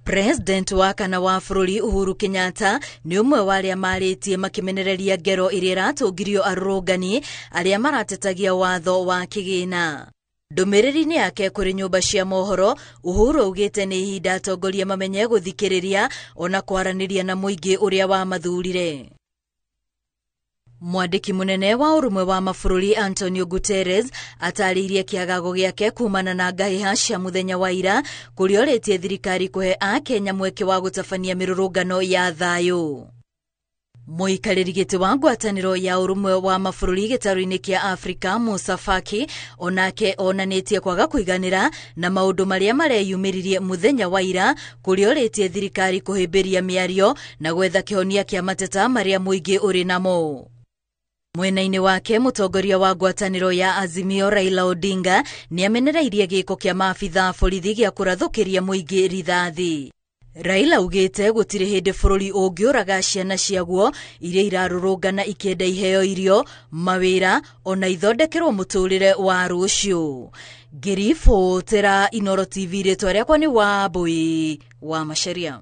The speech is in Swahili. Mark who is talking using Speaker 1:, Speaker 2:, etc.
Speaker 1: President wa kana wa bũrũri Uhuru Kenyatta ni umwe wa arĩa marĩtie makimenereria ngero iria iratũngirio arũrũngani arĩa maratetagia watho wa kĩgĩna. Ndũmĩrĩri-inĩ yake kũrĩ nyũmba cia mohoro, Uhuru augĩte nĩ ihinda atongoria mamenye gũthikĩrĩria ona kwaranĩria na mũingĩ ũrĩa wamathurire. Mwandĩki mũnene wa ũrũmwe wa mabũrũri Antonio Guterres atarĩirie kĩagago gĩake kumana na ngahĩha cia mũthenya wa ira kũrĩa orĩtie thirikari kũhe Akenya mweke wa gũtabania mĩrũrũngano ya thayũ. Mũikarĩri gĩtĩ wa ngwatanĩro ya ũrũmwe wa mabũrũri gĩtarũ-inĩ kĩa Afrika Musa Faki onake onanĩtie kwaga kũiganĩra na maũndũ marĩa mareyumĩririe mũthenya wa ira kũrĩa orĩtie thirikari kũhĩmbĩria mĩario na gwetha kĩhonia kĩa mateta marĩa mũingĩ ũrĩ namo. Mwena-inĩ wake mũtongoria wa ngwatanĩro ya Azimio Raila Odinga nĩamenereirie gĩko kĩa maabitha borithi gĩa kũrathũkĩria mũingĩ rithathi. Raila augĩte gũtirĩ hĩndĩ bũrũri ũngĩũraga ciana ciaguo iria irarũrũngana ikĩenda iheo irio, mawĩra ona ithondekerwo mũtũrĩre wa rũciũ. Ngĩribotera Inooro TV, rĩtwa rĩakwa nĩ Wambui wa Macharia.